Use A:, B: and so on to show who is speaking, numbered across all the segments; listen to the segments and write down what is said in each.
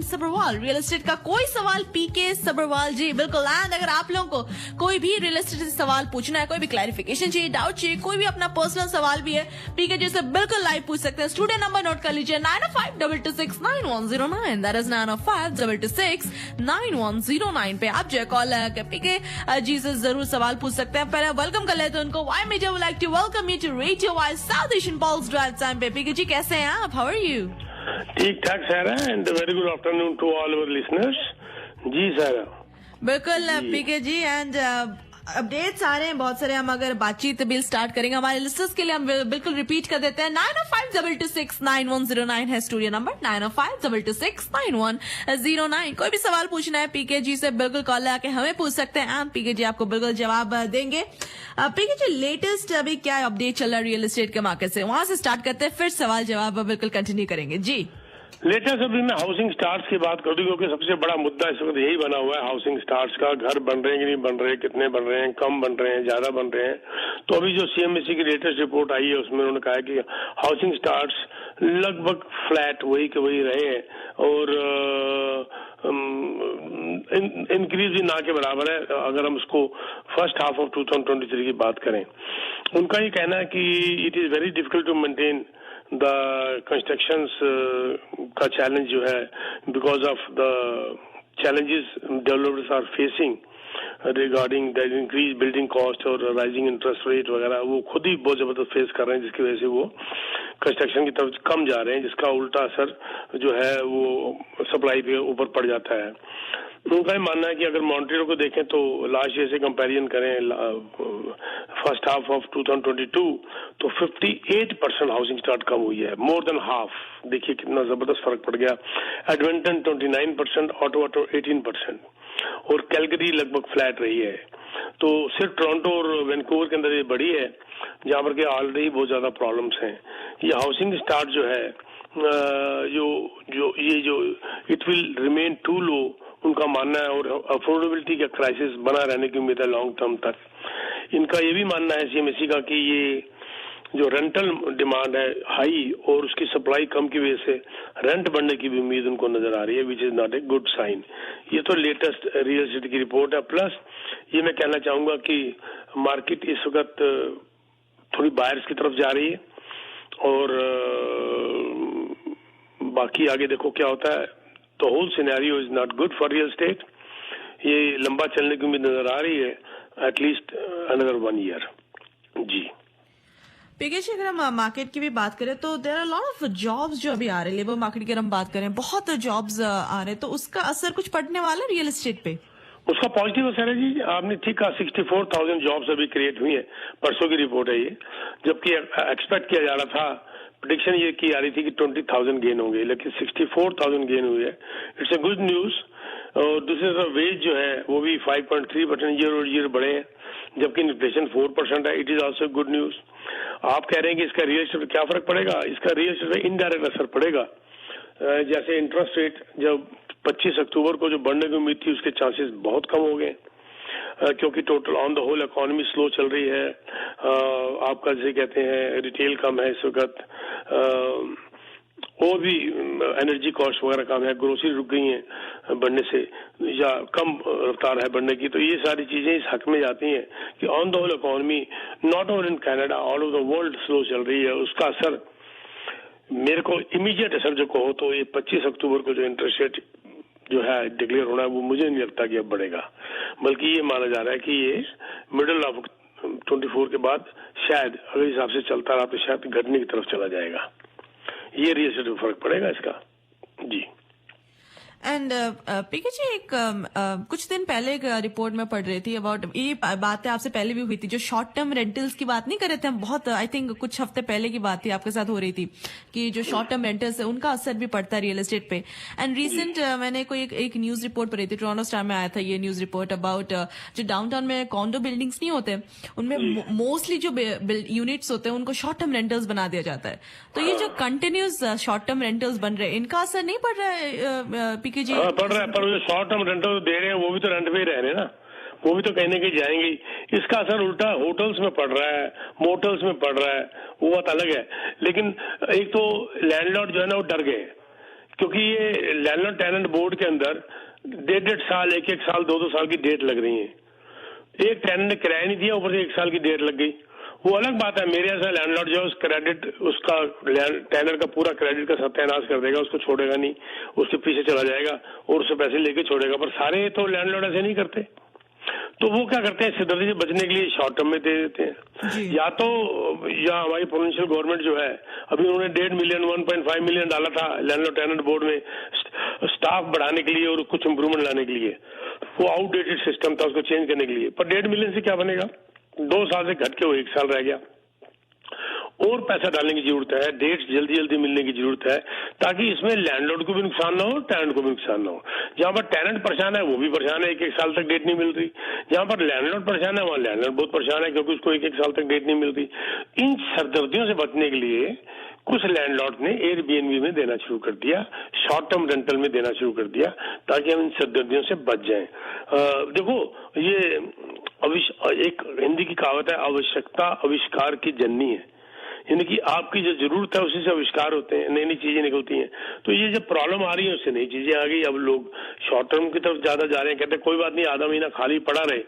A: Sabharwal real estate का कोई सवाल पीके सब्रवाल जी बिल्कुल। एंड अगर आप लोगों को कोई भी रियल एस्टेट से सवाल पूछना है, कोई भी क्लैरिफिकेशन चाहिए, डाउट चाहिए, कोई भी अपना पर्सनल सवाल भी है, पीके जी से बिल्कुल लाइव पूछ सकते हैं। स्टूडियो नंबर नोट कर लीजिए 9052269109। दैट इज 9052269109 पे आप जो कॉल पीके जी से जरूर सवाल पूछ सकते हैं। पहले वेलकम कर लेते हैं उनको। Y media would like to welcome you to radio Y South Asian pulse drive time पे। पीके जी कैसे हैं आप? How are you?
B: ठीक ठाक Sara and very good afternoon to all our listeners. जी सारा
A: बिल्कुल पीके जी। एंड अपडेट्स आ रहे हैं बहुत सारे। हम अगर बातचीत बिल स्टार्ट करेंगे हमारे लिस्टर्स के लिए, हम बिल्कुल रिपीट कर देते हैं। 9052269109 है स्टूडियो नंबर 9052269109। कोई भी सवाल पूछना है पीके जी से बिल्कुल कॉल आके हमें पूछ सकते हैं। पीके जी आपको बिल्कुल जवाब देंगे। पीके जी लेटेस्ट अभी क्या अपडेट चल रहा है रियल एस्टेट के मार्केट से, वहां से स्टार्ट करते हैं, फिर सवाल जवाब बिल्कुल कंटिन्यू करेंगे जी।
B: लेटेस्ट अभी मैं हाउसिंग स्टार्ट्स की बात कर दूं क्योंकि सबसे बड़ा मुद्दा इस वक्त यही बना हुआ है हाउसिंग स्टार्ट्स का। घर बन रहे हैं कि नहीं बन रहे, कितने बन रहे हैं, कम बन रहे हैं, ज्यादा बन रहे हैं। तो अभी जो सीएमएससी की लेटेस्ट रिपोर्ट आई है उसमें उन्होंने कहा है कि हाउसिंग स्टार्ट्स लगभग फ्लैट वही के वही रहे हैं और इंक्रीज भी ना के बराबर है अगर हम उसको फर्स्ट हाफ ऑफ 2023 की बात करें। उनका ये कहना है कि it is very difficult to maintain the constructions का चैलेंज जो है because of the challenges developers are facing regarding the increase building cost और राइजिंग इंटरेस्ट रेट वगैरह, वो खुद ही बहुत जबरदस्त फेस कर रहे हैं, जिसकी वजह से वो कंस्ट्रक्शन की तरफ कम जा रहे हैं, जिसका उल्टा असर जो है वो सप्लाई पे ऊपर पड़ जाता है। उनका ये मानना है कि अगर मॉन्ट्रियल को देखें तो लास्ट ईयर से कंपैरिजन करें फर्स्ट हाफ ऑफ 2022 तो 58% हाउसिंग स्टार्ट कम हुई है, मोर देन हाफ। देखिए कितना जबरदस्त फर्क पड़ गया। एडमंटन 29%, ऑटोवा 18% और कैलगरी लगभग फ्लैट रही है। तो सिर्फ टोरंटो और वैंकूवर के अंदर ये बड़ी है जहां पर के ऑलरेडी बहुत ज्यादा प्रॉब्लम्स हैं। ये हाउसिंग स्टार्ट जो है जो it will remain to low उनका मानना है और अफोर्डेबिलिटी का क्राइसिस बना रहने की उम्मीद है लॉन्ग टर्म तक। इनका ये भी मानना है सीएमएससी का कि ये जो रेंटल डिमांड है हाई और उसकी सप्लाई कम की वजह से रेंट बढ़ने की भी उम्मीद उनको नजर आ रही है, which is not a good sign. ये तो लेटेस्ट रियल एस्टेट की रिपोर्ट है। प्लस ये मैं कहना चाहूंगा कि मार्केट इस वक्त थोड़ी बायर्स की तरफ जा रही है और बाकी आगे देखो क्या होता है। तो whole scenario is not good for real estate. ये लंबा चलने की उम्मीद नजर आ रही है, at least another 1 year. Ji
A: PK ji अगर हम मार्केट की भी बात करें तो there are lot of jobs जो अभी आ रहे हैं, लेबर मार्केट की अगर हम बात करें बहुत जॉब्स आ रहे हैं, तो उसका असर कुछ पड़ने वाला है रियल एस्टेट पे?
B: उसका पॉजिटिव असर है जी। आपने ठीक कहा, 64,000 जॉब्स अभी क्रिएट हुई है, परसों की रिपोर्ट है ये। जबकि एक्सपेक्ट किया जा रहा था, प्रेडिक्शन ये की आ रही थी कि 20,000 गेन होंगे, लेकिन 64,000 गेन हुई है। It's a good news. और दूसरे तरफ वेज जो है वो भी 5.3% ईयर और ईयर बढ़े हैं, जबकि इन्फ्लेशन 4% है। It is also good news. आप कह रहे हैं कि इसका रियल एस्टेट पर क्या फर्क पड़ेगा? इसका रियल एस्टेट पर इनडायरेक्ट असर पड़ेगा। जैसे इंटरेस्ट रेट जब 25 अक्टूबर को जो बढ़ने की उम्मीद थी उसके चांसेस बहुत कम हो गए क्योंकि total on the whole economy slow चल रही है। आपका जैसे कहते हैं रिटेल कम है इस वक्त, और भी एनर्जी कॉस्ट वगैरह कम है, ग्रोसरी रुक गई हैं बढ़ने से या कम रफ्तार है बढ़ने की। तो ये सारी चीजें इस हक में जाती हैं कि on the whole economy not only in Canada all over the world slow चल रही है। उसका असर मेरे को इमीडिएट असर जो कहो तो ये 25 अक्टूबर को जो इंटरेस्ट रेट जो है डिक्लेयर होना है वो मुझे नहीं लगता कि अब बढ़ेगा, बल्कि ये माना जा रहा है कि ये मिडिल ऑफ 24 के बाद शायद अगर हिसाब से चलता रहा तो शायद घटने की तरफ चला जाएगा। ये रियल एस्टेट में फर्क पड़ेगा इसका। जी
A: एंड पीके जी एक कुछ दिन पहले एक रिपोर्ट में पढ़ रही थी अबाउट, ये बातें आपसे पहले भी हुई थी, जो शॉर्ट टर्म रेंटल्स की बात नहीं कर रहे थे हम, बहुत आई थिंक कुछ हफ्ते पहले की बात थी आपके साथ हो रही थी कि जो शॉर्ट टर्म रेंटल्स है उनका असर भी पड़ता है रियल एस्टेट पे। एंड रिसेंट मैंने कोई एक न्यूज रिपोर्ट पढ़ी थी, टोरंटो स्टार में आया था ये न्यूज रिपोर्ट अबाउट जो डाउनटाउन में कॉन्डो बिल्डिंग्स नहीं होते उनमें मोस्टली जो यूनिट्स होते हैं उनको शॉर्ट टर्म रेंटल्स बना दिया जाता है। तो ये जो कंटिन्यूस शॉर्ट टर्म रेंटल्स बन रहे हैं इनका असर नहीं पड़ रहा है पीके जी?
B: पड़ रहा है, पर जो शॉर्ट टर्म रेंटल दे रहे हैं वो भी तो रेंट पे ही रह रहे हैं ना, वो भी तो कहीं ना कहीं जाएंगे। इसका असर उल्टा होटल्स में पड़ रहा है, मोटल्स में पड़ रहा है, वो बात अलग है। लेकिन एक तो लैंडलॉर्ड जो है ना वो डर गए क्योंकि ये लैंडलॉर्ड टेनेंट बोर्ड के अंदर 1.5 साल, 1 साल, 2 साल की डेट लग रही है। एक टेनेंट ने किराया नहीं दिया, ऊपर से 1 साल की डेट लग गई। वो अलग बात है, मेरे ऐसा लैंडलॉर्ड जो है उस क्रेडिट, उसका टेनर का पूरा क्रेडिट का सत्यानाश कर देगा, उसको छोड़ेगा नहीं, उसके पीछे चला जाएगा और उससे पैसे लेके छोड़ेगा। पर सारे तो लैंडलॉर्ड ऐसे नहीं करते, तो वो क्या करते हैं, सिरदर्दी से बचने के लिए शॉर्ट टर्म में दे देते हैं। या तो या हमारी प्रोविंशियल गवर्नमेंट जो है, अभी उन्होंने 1.5 मिलियन 1.5 मिलियन डाला था लैंडलॉर्ड टेनेंट बोर्ड में स्टाफ बढ़ाने के लिए और कुछ इंप्रूवमेंट लाने के लिए। वो आउटडेटेड सिस्टम था, उसको चेंज करने के लिए। पर 1.5 मिलियन से क्या बनेगा? 2 साल से घट के वो 1 साल रह गया। और पैसा डालने की जरूरत है, डेट्स जल्दी जल्दी मिलने की जरूरत है, ताकि इसमें लैंडलॉर्ड को भी नुकसान ना हो, टेनेंट को भी नुकसान ना हो। जहां पर टेनेंट परेशान है वो भी परेशान है, 1 साल तक डेट नहीं मिल रही। जहां पर लैंडलॉर्ड परेशान है वहां लैंडलॉर्ड बहुत परेशान है, क्योंकि उसको 1 साल तक डेट नहीं मिल रही। इन सरदर्दियों से बचने के लिए कुछ लैंडलॉर्ड ने एयरबीएनबी में देना शुरू कर दिया, शॉर्ट टर्म रेंटल में देना शुरू कर दिया, ताकि हम इन सरदर्दियों से बच जाएं। देखो, ये एक हिंदी की कहावत है, आवश्यकता आविष्कार की जननी है। यानी कि आपकी जो जरूरत है उसी से आविष्कार होते हैं, नई नई चीजें निकलती हैं। तो ये जब प्रॉब्लम आ रही है उससे नई चीजें आ गई। अब लोग शॉर्ट टर्म की तरफ ज्यादा जा रहे हैं, कहते हैं कोई बात नहीं, आधा महीना खाली पड़ा रहे,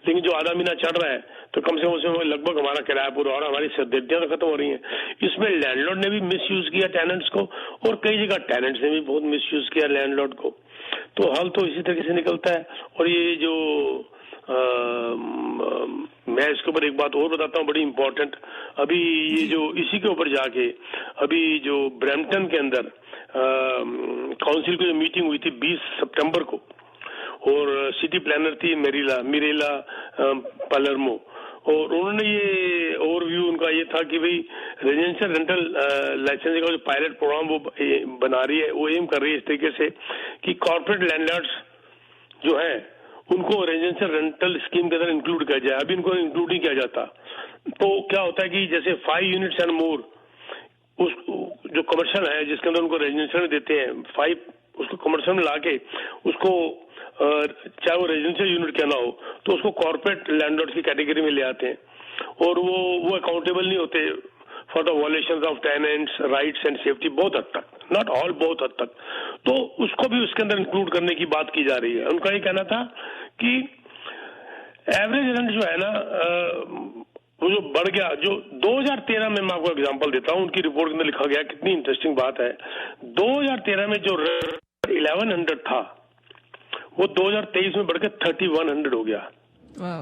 B: लेकिन जो आधा महीना चढ़ रहा है तो कम से कम उसमें लगभग हमारा किराया पूरा और हमारी सरदर्दियां तो खत्म हो रही हैं। इसमें लैंडलॉर्ड ने भी मिस यूज किया टेनेंट्स को, और कई जगह टेनेंट्स ने भी बहुत मिस यूज किया लैंडलॉर्ड को। तो हल तो इसी तरीके से निकलता है। और ये जो मैं इसके ऊपर एक बात और बताता हूँ बड़ी इंपॉर्टेंट। अभी ये जो इसी के ऊपर जाके अभी जो ब्रैम्पटन के अंदर काउंसिल की जो मीटिंग हुई थी 20 सितंबर को, और सिटी प्लानर थी मिरेला पालर्मो, और उन्होंने ये ओवरव्यू उनका ये था कि भाई रेजिडेंशियल रेंटल लाइसेंसिंग का जो पायलट प्रोग्राम वो बना रही है, वो एम कर रही है इस तरीके से कि कॉर्पोरेट लैंडलॉर्ड्स जो है उनको रेजिडेंशियल रेंटल स्कीम के अंदर इंक्लूड किया जाए। अभी इनको इंक्लूड नहीं किया जाता। तो क्या होता है कि जैसे 5 यूनिट्स एंड मोर, उस जो कमर्शियल है जिसके अंदर उनको रेजिडेंशियल में देते हैं 5, उसको कमर्शियल में लाके उसको चाहे वो रेजिडेंशियल यूनिट क्या ना हो तो उसको कॉर्पोरेट लैंडलॉर्ड की कैटेगरी में ले आते हैं, और वो अकाउंटेबल नहीं होते for the violations of tenants rights and safety, बहुत हद तक, नॉट ऑल, बहुत हद तक। तो उसको भी उसके अंदर इंक्लूड करने की बात की जा रही है। उनका ये कहना था कि एवरेज रेंट जो है ना वो जो बढ़ गया, जो 2013 में, मैं आपको एग्जांपल देता हूं, उनकी रिपोर्ट के अंदर लिखा गया, कितनी इंटरेस्टिंग बात है। 2013 में जो 1100 था वो 2023 में बढ़कर 3100 हो गया,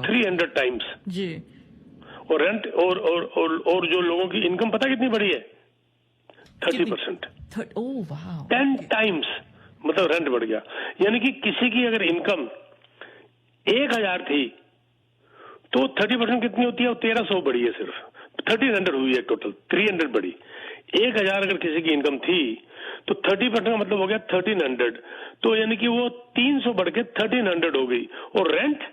B: 300 टाइम्स
A: जी।
B: और रेंट और जो लोगों की इनकम पता कितनी बढ़ी है? 30%, 10 टाइम्स, मतलब रेंट बढ़ गया। यानी कि किसी की अगर इनकम 1000 थी तो 30% कितनी होती है? 1300 बढ़ी है, सिर्फ 1300 हुई है टोटल, 300 बढ़ी। 1000 अगर किसी की इनकम थी तो 30% का मतलब हो गया 1300, तो यानी कि वो 300 बढ़ के 1300 हो गई, और रेंट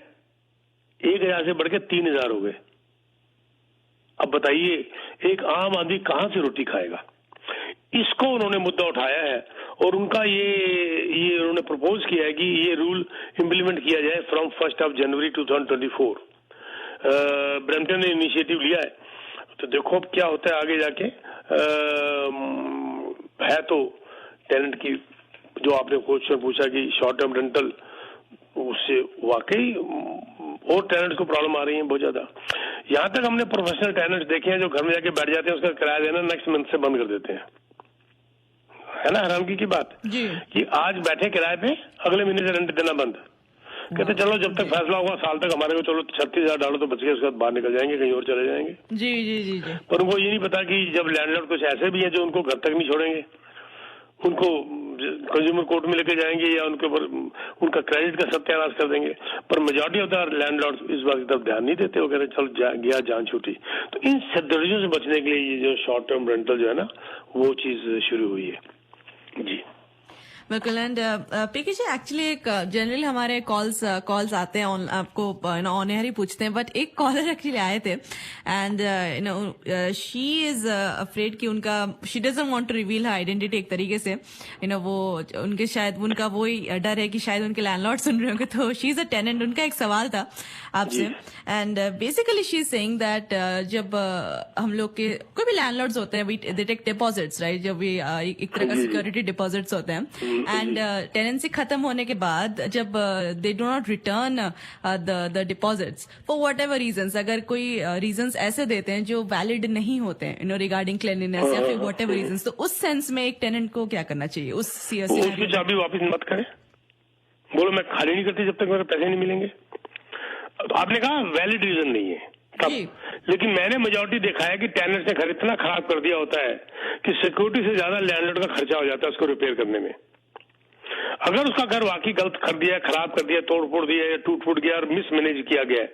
B: 1000 से बढ़ के 3000 हो गए। अब बताइए एक आम आदमी कहां से रोटी खाएगा? इसको उन्होंने मुद्दा उठाया है, और उनका ये उन्होंने प्रपोज किया है कि ये रूल इम्प्लीमेंट किया जाए फ्रॉम 1 जनवरी 2024। ब्रैम्पटन ने इनिशिएटिव लिया है, तो देखो अब क्या होता है आगे जाके। है तो टेनेंट की, जो आपने क्वेश्चन पूछा कि शॉर्ट टर्म रेंटल, उससे वाकई और टेनेंट्स को प्रॉब्लम आ रही है बहुत ज्यादा। यहाँ तक हमने प्रोफेशनल टेनेंट्स देखे हैं जो घर में जाके बैठ जाते हैं, उसका किराया देना नेक्स्ट मंथ से बंद कर देते हैं। है ना हैरानगी की बात
A: जी।
B: कि आज बैठे किराए पे, अगले महीने से रेंट देना बंद। कहते चलो जब तक फैसला होगा साल तक हमारे को, चलो 36,000 डालो तो बच गए, उसके बाद बाहर निकल जाएंगे, कहीं और चले जाएंगे।
A: जी जी जी जी।
B: पर उनको ये नहीं पता कि जब लैंडलॉर्ड कुछ ऐसे भी हैं जो उनको घर तक नहीं छोड़ेंगे, उनको कंज्यूमर कोर्ट में लेके जाएंगे या उनके ऊपर उनका क्रेडिट का सत्यानाश कर देंगे। पर मेजॉरिटी ऑफ द लैंडलॉर्ड इस बात की तरफ ध्यान नहीं देते, वो कह रहे चल गया जान छूटी। तो इन सदर्जियों से बचने के लिए ये जो शॉर्ट टर्म रेंटल जो है ना, वो चीज शुरू हुई है। जी
A: बिल्कुल। एंड पीके जी, एक्चुअली एक जनरली हमारे कॉल्स आते हैं आपको ऑन एयर ही पूछते हैं, बट एक कॉलर एक्चुअली आए थे एंड शी इज अफ्रेड कि उनका she doesn't want to reveal her identity एक तरीके से, वो उनके शायद उनका वही डर है कि शायद उनके लैंडलॉर्ड सुन रहे होंगे, तो शी इज अ टेनेंट। उनका एक सवाल था आपसे and basically she is saying that जब हम लोग के कोई भी लैंडलॉर्ड्स होते हैं, दे टेक डिपॉजिट्स, राइट, जब भी एक तरह का सिक्योरिटी डिपॉजिट्स होते हैं एंड टेनेंसी खत्म होने के बाद जब they do not return the deposits for what ever reasons, अगर कोई रीजंस ऐसे देते हैं जो वैलिड नहीं होते हैं रिगार्डिंग क्लीनलीनेस या फिर वट एवर रीजंस, तो उस सेंस में एक टेनेंट को क्या करना चाहिए उस
B: उसकी चाबी वापस मत करे, बोलो मैं खाली नहीं करती जब तक मेरे पैसे नहीं मिलेंगे। तो आपने कहा वैलिड रीजन नहीं है तब, लेकिन मैंने मेजॉरिटी देखा है कि टेनेंट्स ने घर इतना खराब कर दिया होता है कि सिक्योरिटी से ज्यादा लैंडलॉर्ड का खर्चा हो जाता है उसको रिपेयर करने में। अगर उसका घर वाकई गलत कर दिया, खराब कर दिया, तोड़ फोड़ दिया या टूट फूट गया और मिसमैनेज किया गया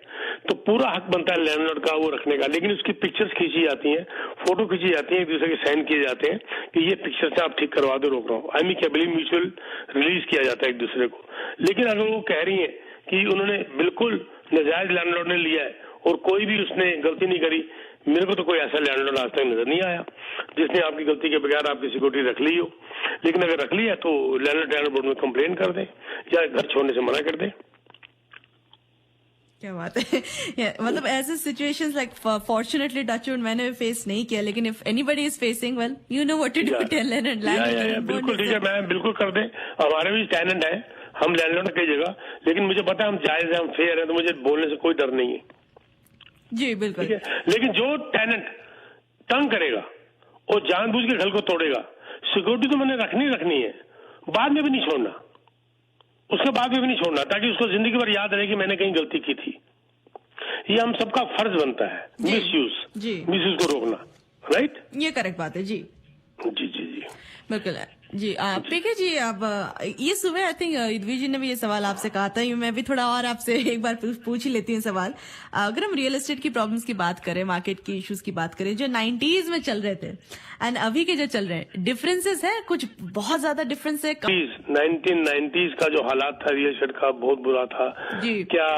B: तो पूरा हक बनता है लैंडलॉर्ड का वो रखने का। लेकिन उसकी पिक्चर्स खींची जाती हैं, फोटो खींची जाती है, एक दूसरे के साइन किए जाते हैं कि ये पिक्चर से आप ठीक करवा दो, रोक रहा हूँ, एमिकेबली म्यूचुअल रिलीज किया जाता है एक दूसरे को। लेकिन अगर वो कह रही है कि उन्होंने बिल्कुल नजायज लैंडलॉर्ड ने लिया है और कोई भी उसने गलती नहीं करी, मेरे को तो कोई ऐसा लैंडलॉर्ड आज तक नजर नहीं आया जिसने आपकी गलती के बगैर आपकी सिक्योरिटी रख ली हो। लेकिन अगर रख ली है तो लैंडलॉर्ड बोर्ड में कंप्लेन कर दे या घर छोड़ने से मना कर दे।
A: क्या बात है। मतलब ऐसे सिचुएशंस लाइक फॉर्चुनेटली टचवुड मैंने फेस नहीं किया, लेकिन if anybody is facing, well you know what to do, tell landlord.
B: बिल्कुल ठीक है, मैं बिल्कुल कर दे। हमारे भी टेनेंट है, हम लैंडलॉर्ड कई जगह, लेकिन मुझे पता है हम जायज है, हम फेयर है, तो मुझे बोलने से कोई डर नहीं है।
A: जी बिल्कुल।
B: ठीक है, लेकिन जो टेनेंट तंग करेगा और जानबूझ के घर को तोड़ेगा, सिक्योरिटी तो मैंने रखनी है, बाद में भी नहीं छोड़ना, उसके बाद में भी नहीं छोड़ना, ताकि उसको जिंदगी भर याद रहे कि मैंने कहीं गलती की थी। ये हम सबका फर्ज बनता है, मिसयूज को रोकना। राइट,
A: ये करेक्ट बात है जी।
B: जी जी जी
A: बिल्कुल जी। पीके जी, अब ये सुबह आई थिंक इदवी जी ने भी ये सवाल आपसे कहा था, मैं भी थोड़ा और आपसे एक बार पूछ ही लेती हूँ सवाल। अगर हम रियल एस्टेट की प्रॉब्लम्स की बात करें, मार्केट की इश्यूज की बात करें, जो 90s में चल रहे थे एंड अभी के जो चल रहे हैं, डिफरेंसेस है कुछ, बहुत ज्यादा डिफरेंस है?
B: 1990s का जो हालात था रियल एस्टेट का बहुत बुरा था जी। क्या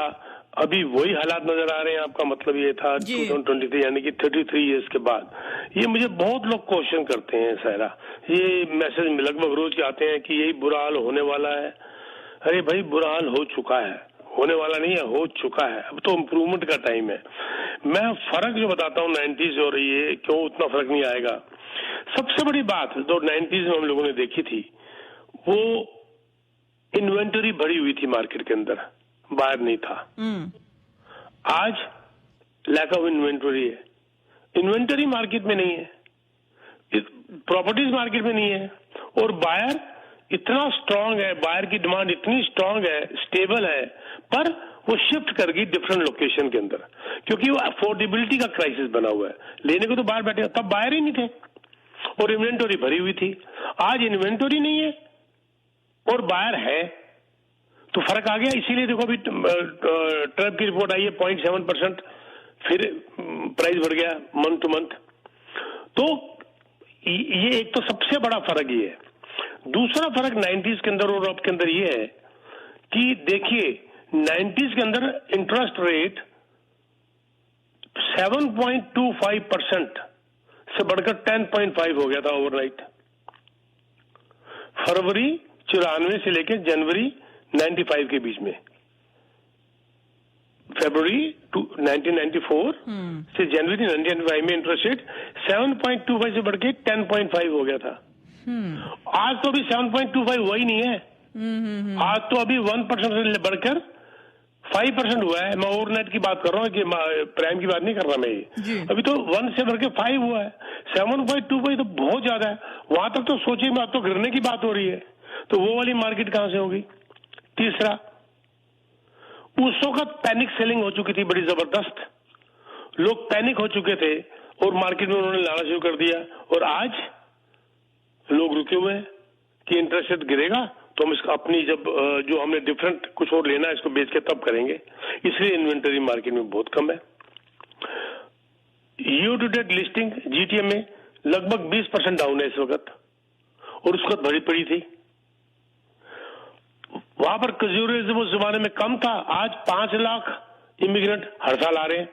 B: अभी वही हालात नजर आ रहे हैं? आपका मतलब ये था 2023 यानी कि 33 इयर्स के बाद? ये मुझे बहुत लोग क्वेश्चन करते हैं सायरा, ये मैसेज लगभग रोज के आते हैं कि यही बुरा हाल होने वाला है। अरे भाई, बुरा हाल हो चुका है, होने वाला नहीं है, हो चुका है। अब तो इम्प्रूवमेंट का टाइम है। मैं फर्क जो बताता हूँ 90s और ये, क्यों उतना फर्क नहीं आएगा। सबसे बड़ी बात जो 90s में हम लोगों ने देखी थी, वो इन्वेंटरी भरी हुई थी मार्केट के अंदर, बाहर नहीं था। आज लैक ऑफ इन्वेंटरी है, इन्वेंटरी मार्केट में नहीं है, प्रॉपर्टीज मार्केट में नहीं है, और बायर इतना स्ट्रांग है, बायर की डिमांड इतनी स्ट्रांग है, स्टेबल है, पर वो शिफ्ट कर गई डिफरेंट लोकेशन के अंदर, क्योंकि वो अफोर्डेबिलिटी का क्राइसिस बना हुआ है। लेने को तो बाहर बैठे, तब बायर ही नहीं थे और इन्वेंटरी भरी हुई थी। आज इन्वेंटरी नहीं है और बायर है, तो फर्क आ गया। इसीलिए देखो अभी ट्रैप की रिपोर्ट आई है, 0.7% फिर प्राइस बढ़ गया मंथ टू मंथ। तो ये एक तो सबसे बड़ा फर्क ये है। दूसरा फर्क 90s के अंदर और अब के अंदर ये है कि देखिए 90s के अंदर इंटरेस्ट रेट 7.25% से बढ़कर 10.5 हो गया था ओवरनाइट। फरवरी 94 से लेकर जनवरी 95 के बीच में, फरवरी 1994 से जनवरी 1995 में इंटरेस्ट रेट 7.25 से बढ़ के 10.5 हो गया था। आज तो अभी 7.25 हुआ ही नहीं है, आज तो अभी 1% से बढ़कर 5% हुआ है। मैं ओवरनाइट की बात कर रहा हूँ कि प्राइम की बात नहीं कर रहा मैं, ये अभी तो 1 से बढ़ के 5 हुआ है। 7.25 तो बहुत ज्यादा है, वहां तक तो सोचिए, बात तो गिरने की बात हो रही है, तो वो वाली मार्केट कहां से होगी। तीसरा, उस वक्त पैनिक सेलिंग हो चुकी थी बड़ी जबरदस्त, लोग पैनिक हो चुके थे और मार्केट में उन्होंने लाना शुरू कर दिया, और आज लोग रुके हुए हैं कि इंटरेस्ट रेट गिरेगा तो हम इसका अपनी जब जो हमने डिफरेंट कुछ और लेना है इसको बेच के तब करेंगे, इसलिए इन्वेंटरी मार्केट में बहुत कम है। Year to date listing GTM में लगभग 20% डाउन है इस वक्त, और उस वक्त भरी पड़ी थी। वहां पर कंज्यूमरिज्म उस जमाने में कम था, आज 5 लाख इमिग्रेंट हर साल आ रहे हैं।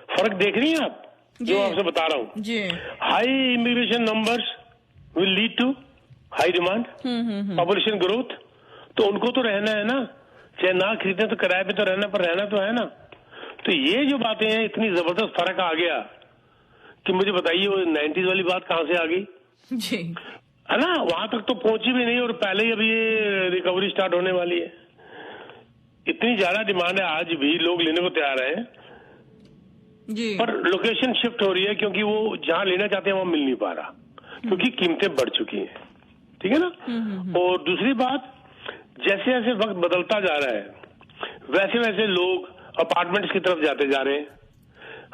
B: फर्क देख रही हैं आप, जो आपसे बता रहा हूँ
A: जी।
B: High immigration numbers will lead to high demand, population growth. तो उनको तो रहना है ना, चाहे ना खरीदे तो किराए पे तो रहना, पर रहना तो है ना। तो ये जो बातें हैं, इतनी जबरदस्त फर्क आ गया कि मुझे बताइए वो 90s वाली बात कहां से आ गई
A: जी,
B: है ना, वहां तक तो पहुंची भी नहीं, और पहले ही अभी ये रिकवरी स्टार्ट होने वाली है। इतनी ज्यादा डिमांड है, आज भी लोग लेने को तैयार है,
A: जी।
B: पर लोकेशन शिफ्ट हो रही है, क्योंकि वो जहां लेना चाहते हैं वहां मिल नहीं पा रहा, क्योंकि कीमतें बढ़ चुकी हैं। ठीक है ना। और दूसरी बात, जैसे जैसे वक्त बदलता जा रहा है वैसे वैसे लोग अपार्टमेंट्स की तरफ जाते जा रहे हैं।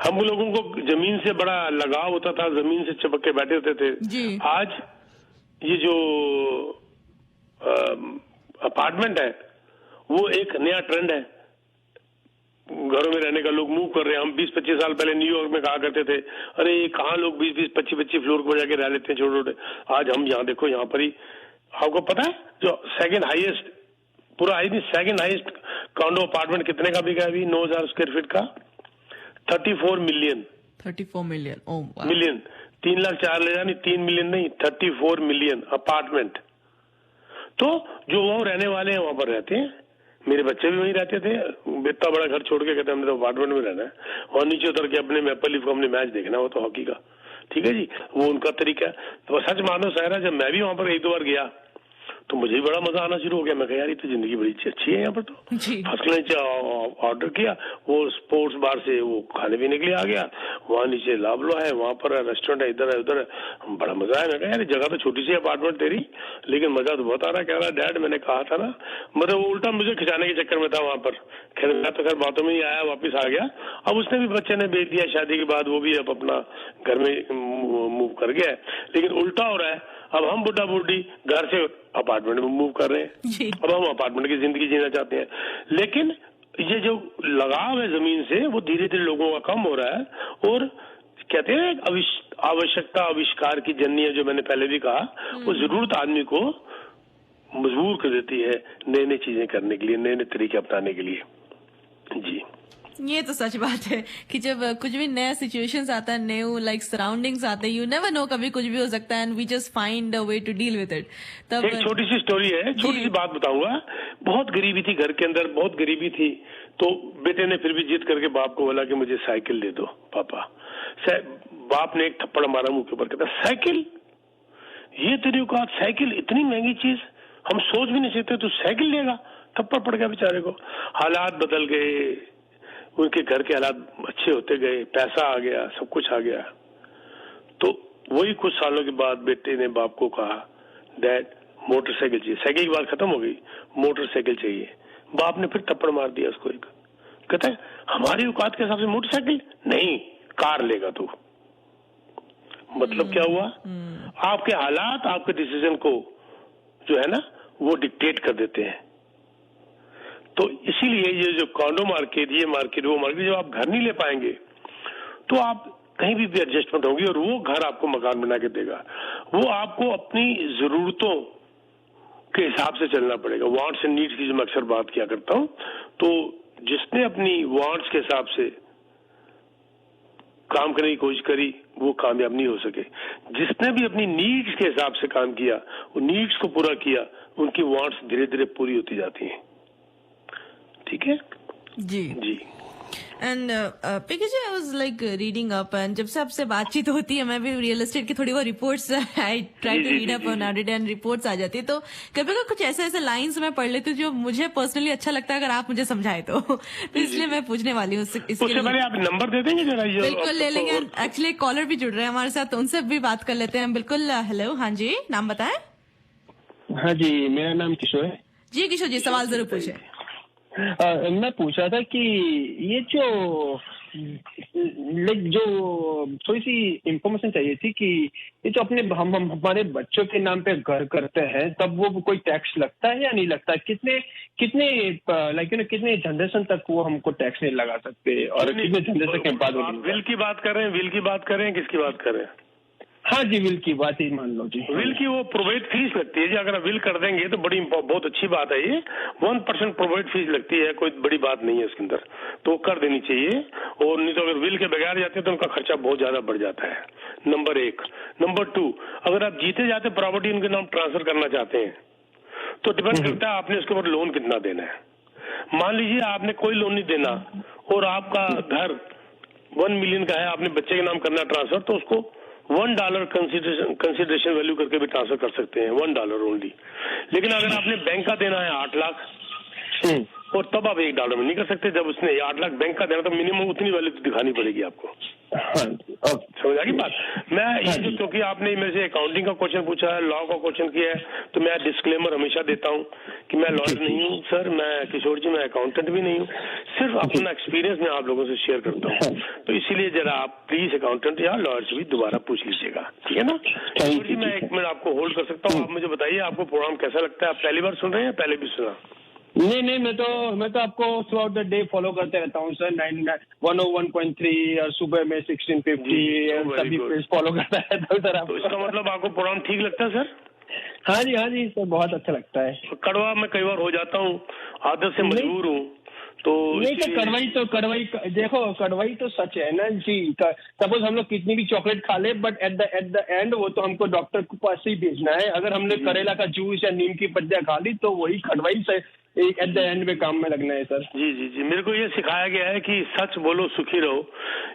B: हम लोगों को जमीन से बड़ा लगाव होता था, जमीन से चिपक के बैठे होते थे।
A: जी।
B: आज ये जो अपार्टमेंट है वो एक नया ट्रेंड है, घरों में रहने का लोग मूव कर रहे हैं। हम 20-25 साल पहले न्यूयॉर्क में कहा करते थे, अरे कहाँ लोग 20-20, 25-25 फ्लोर पर जाके रह लेते हैं छोटे छोटे। आज हम यहाँ देखो, यहाँ पर ही आपको पता है जो सेकंड हाईएस्ट, पूरा आई नहीं, सेकंड हाईएस्ट कॉन्डो अपार्टमेंट कितने का बिका है अभी? 9,000 स्क्वायर फीट का, 34 मिलियन।
A: 34 मिलियन। ओ वाह।
B: मिलियन, 3 लाख 4 ले नहीं, 3 मिलियन नहीं, 34 मिलियन अपार्टमेंट। तो जो वो रहने वाले हैं वहां पर रहते हैं। मेरे बच्चे भी वहीं रहते थे, इतना बड़ा घर छोड़ के कहते हमने तो अपार्टमेंट में रहना है, और नीचे उतर के अपने मैपल लीफ को हमने मैच देखना हो तो हॉकी का। ठीक है जी, वो उनका तरीका है। तो सच मानो सहरा, जब मैं भी वहां पर 1-2 बार गया तो मुझे भी बड़ा मजा आना शुरू हो गया। मैं कहा यार ये तो जिंदगी बड़ी अच्छी है यहाँ पर। तो फर्स्ट क्लास ऑर्डर किया, वो स्पोर्ट्स बार से वो खाने पीने के लिए आ गया, वहाँ नीचे लाबलो है, वहाँ पर रेस्टोरेंट है, इधर है उधर है, बड़ा मजा है। मैं कहा यार जगह तो छोटी सी अपार्टमेंट तेरी, लेकिन मजा तो बहुत आ रहा है। कह रहा डैड मैंने कहा था ना, मतलब वो उल्टा मुझे खिंचाने के चक्कर में था वहां पर। खैर मैं तो खैर बातों में ही आया, वापिस आ गया। अब उसने भी, बच्चे ने बेच दिया शादी के बाद, वो भी अब अपना घर में मूव कर गया है। लेकिन उल्टा हो रहा है, अब हम बुढ़ा बुढ़ी घर से अपार्टमेंट में मूव कर रहे हैं। अब हम अपार्टमेंट की जिंदगी जीना चाहते हैं, लेकिन ये जो लगाव है जमीन से वो धीरे धीरे लोगों का कम हो रहा है। और कहते हैं आवश्यकता आविष्कार की जननी है, जो मैंने पहले भी कहा, वो जरूरत आदमी को मजबूर कर देती है नई नई चीजें करने के लिए, नए नए तरीके अपनाने के लिए। जी,
A: ये तो सच बात है कि जब कुछ भी नया सिचुएशंस आता है, न्यू लाइक सराउंडिंग्स आते हैं, यू नेवर नो, कभी कुछ भी हो सकता है, and we just find a way to deal with it. तब
B: एक छोटी सी स्टोरी है, छोटी सी बात बताऊंगा। बहुत गरीबी थी घर के अंदर, बहुत गरीबी थी, तो बेटे ने फिर भी जिद करके बाप को बोला कि मुझे साइकिल दे दो पापा। बाप ने एक थप्पड़ मारा मुंह के ऊपर, कहता साइकिल, ये तेरी औकात, साइकिल इतनी महंगी चीज हम सोच भी नहीं सकते, तू साइकिल लेगा? थप्पड़ पड़ गया बेचारे को। हालात बदल गए, उनके घर के हालात अच्छे होते गए, पैसा आ गया, सब कुछ आ गया। तो वही कुछ सालों के बाद बेटे ने बाप को कहा, डैड मोटरसाइकिल चाहिए। साइकिल की बात खत्म हो गई, मोटरसाइकिल चाहिए। बाप ने फिर थप्पड़ मार दिया उसको एक। कहता है हमारी औकात के हिसाब से मोटरसाइकिल नहीं, कार लेगा तू। मतलब क्या हुआ? आपके हालात आपके डिसीजन को जो है ना वो डिक्टेट कर देते हैं। तो इसीलिए ये जो कॉन्डो मार्केट, ये मार्केट, वो मार्केट, जब आप घर नहीं ले पाएंगे तो आप कहीं भी एडजस्टमेंट होगी, और वो घर आपको मकान बना के देगा। वो आपको अपनी जरूरतों के हिसाब से चलना पड़ेगा। वांट्स एंड नीड्स की जो मैं अक्सर बात किया करता हूं, तो जिसने अपनी वांट्स के हिसाब से काम करने की कोशिश करी वो कामयाब नहीं हो सके। जिसने भी अपनी नीड्स के हिसाब से काम किया, वो नीड्स को पूरा किया, उनकी वांट्स धीरे धीरे पूरी होती जाती हैं। ठीक है
A: जी
B: जी।
A: And PK ji, I was like reading up, and जब से आपसे बातचीत होती है, मैं भी रियल एस्टेट की थोड़ी वो reports I try to read up on it, and reports आ जाती है, तो कभी कभी कुछ ऐसे ऐसे लाइंस मैं पढ़ लेती हूँ जो मुझे पर्सनली अच्छा लगता है, अगर आप मुझे समझाए तो इसलिए मैं पूछने वाली हूँ।
B: उससे पहले आप नंबर दे देंगे जरा?
A: बिल्कुल ले लेंगे। एक्चुअली एक कॉलर भी जुड़ रहे हैं हमारे साथ, तो उनसे भी बात कर लेते हैं बिल्कुल। हेलो, हाँ जी, नाम बताएं।
C: हाँ जी, मेरा नाम किशोर है
A: जी। किशोर जी, सवाल जरूर पूछे।
C: मैं पूछ रहा था कि ये जो थोड़ी सी इंफॉर्मेशन चाहिए थी कि ये जो अपने हम हमारे बच्चों के नाम पे घर करते हैं, तब वो कोई टैक्स लगता है या नहीं लगता? कितने जनरेशन तक वो हमको टैक्स नहीं लगा सकते, और कितने जनरेशन के बाद?
B: विल की बात कर रहे हैं, विल की बात कर रहे हैं, किसकी बात कर रहे हैं?
C: हाँ जी, विल की बात ही मान लो जी।
B: विल की वो प्रोवाइड फीस लगती है जी, अगर आप विल कर देंगे तो बहुत अच्छी बात है ये। 1% प्रोवाइड फीस लगती है, कोई बड़ी बात नहीं है इसके अंदर, तो कर देनी चाहिए। और नहीं तो अगर विल के बगैर जाते हैं तो उनका खर्चा बहुत ज्यादा बढ़ जाता है, नंबर 1। नंबर 2, अगर आप जीते जाते प्रॉपर्टी उनके नाम ट्रांसफर करना चाहते हैं तो डिपेंड करता है आपने उसके ऊपर लोन कितना देना है। मान लीजिए आपने कोई लोन नहीं देना और आपका घर 1 मिलियन का है, आपने बच्चे के नाम करना ट्रांसफर, तो उसको $1 कंसिडरेशन वैल्यू करके भी ट्रांसफर कर सकते हैं, $1 ओनली। लेकिन अगर आपने बैंक का देना है 8 लाख और तब आप $1 में नहीं कर सकते। जब उसने 8 लाख बैंक का देना तो मिनिमम उतनी वैल्यू तो दिखानी पड़ेगी आपको। समझ आ गई बात? मैं ये जो, क्योंकि आपने मेरे से अकाउंटिंग का क्वेश्चन पूछा है, लॉ का क्वेश्चन किया है, तो मैं डिस्क्लेमर हमेशा देता हूँ कि मैं लॉयर नहीं हूँ सर, मैं किशोर जी मैं अकाउंटेंट भी नहीं हूँ, सिर्फ अपना एक्सपीरियंस मैं आप लोगों से शेयर करता हूँ। तो इसीलिए जरा आप प्लीज अकाउंटेंट या लॉयर से भी दोबारा पूछ लीजिएगा, ठीक है ना? किशोर जी मैं 1 मिनट आपको होल्ड कर सकता हूँ, आप मुझे बताइए आपको प्रोग्राम कैसा लगता है? आप पहली बार सुन रहे हैं या पहले भी सुना?
C: नहीं, मैं तो आपको through out the day follow करते रहता हूँ सर। 101.3 और सुबह में 1650 सभी फॉलो करता रहता हूँ सर।
B: तो इसका मतलब आपको प्रोग्राम ठीक लगता है सर?
C: हाँ जी सर, बहुत अच्छा लगता है।
B: कड़वा मैं कई बार हो जाता हूँ, आदत से मजबूर हूँ, तो
C: नहीं तो कड़वाई देखो, कड़वाई तो सच है ना जी। सपोज हम लोग कितनी भी चॉकलेट खा ले, बट एट द एंड वो तो हमको डॉक्टर के पास ही भेजना है। अगर हमने करेला का जूस या नीम की पत्तियां खा ली तो वही कड़वाई से एट द एंड में काम में लगना है सर।
B: जी, मेरे को ये सिखाया गया है कि सच बोलो सुखी रहो।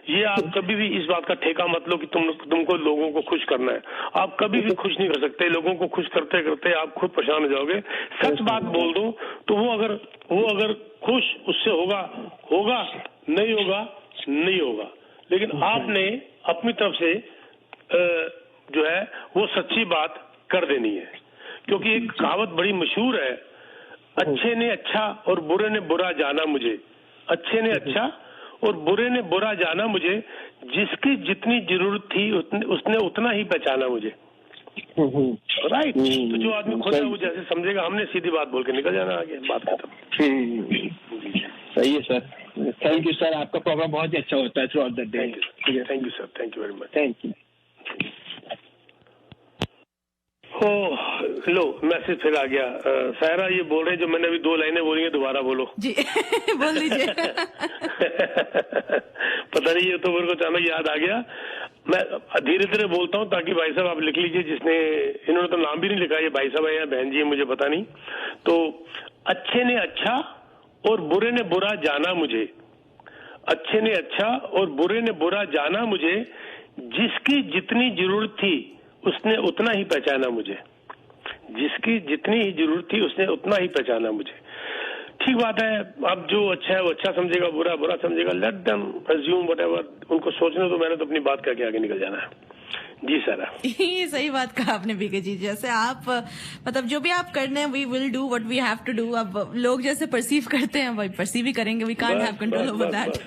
B: ये आप कभी भी इस बात का ठेका मत लो कि तुमको लोगों को खुश करना है। आप कभी भी खुश नहीं कर सकते। लोगों को खुश करते करते आप खुद परेशान हो जाओगे। सच बात बोल दो तो वो अगर खुश उससे होगा, नहीं होगा। लेकिन आपने अपनी तरफ से जो है वो सच्ची बात कर देनी है, क्योंकि एक कहावत बड़ी मशहूर है, अच्छे ने अच्छा और बुरे ने बुरा जाना मुझे, अच्छे ने अच्छा और बुरे ने बुरा जाना मुझे, जिसकी जितनी जरूरत थी उसने उतना ही पहचाना मुझे। राइट? तो जो आदमी खुद है वो जैसे समझेगा, हमने सीधी बात बोल के निकल जाना आगे, बात खत्म।
C: सही है सर, थैंक यू सर। आपका प्रोग्राम बहुत ही अच्छा होता है through out the day.
B: Thank you sir, thank you very much.
C: Thank you.
B: Low message फिर आ गया। सायरा ये बोल रहे हैं जो मैंने अभी 2 लाइनें बोली हैं, दोबारा बोलो जी।
A: बोल दीजिए।
B: पता नहीं, ये तो मेरे को अचानक याद आ गया। मैं धीरे धीरे बोलता हूँ ताकि भाई साहब आप लिख लीजिए, जिसने इन्होंने तो नाम भी नहीं लिखा, ये भाई साहब है या बहन जी है मुझे पता नहीं। तो अच्छे ने अच्छा और बुरे ने बुरा जाना मुझे, अच्छे ने अच्छा और बुरे ने बुरा जाना मुझे, जिसकी जितनी जरूरत थी उसने उतना ही पहचाना मुझे, जिसकी जितनी ही जरूरत थी उसने उतना ही पहचाना मुझे। ठीक बात है। अब जो अच्छा है वो अच्छा समझेगा, बुरा बुरा समझेगा। लेट देम अज्यूम व्हाटएवर, उनको सोचने तो मैंने तो अपनी बात करके आगे निकल जाना है। जी सर,
A: ये सही बात कहा आपने बीके जी। जैसे आप मतलब जो भी आप करने हैं, we will do what we have to do. अब लोग जैसे परसीव करते हैं वही परसीव ही करेंगे, we can't have control over that.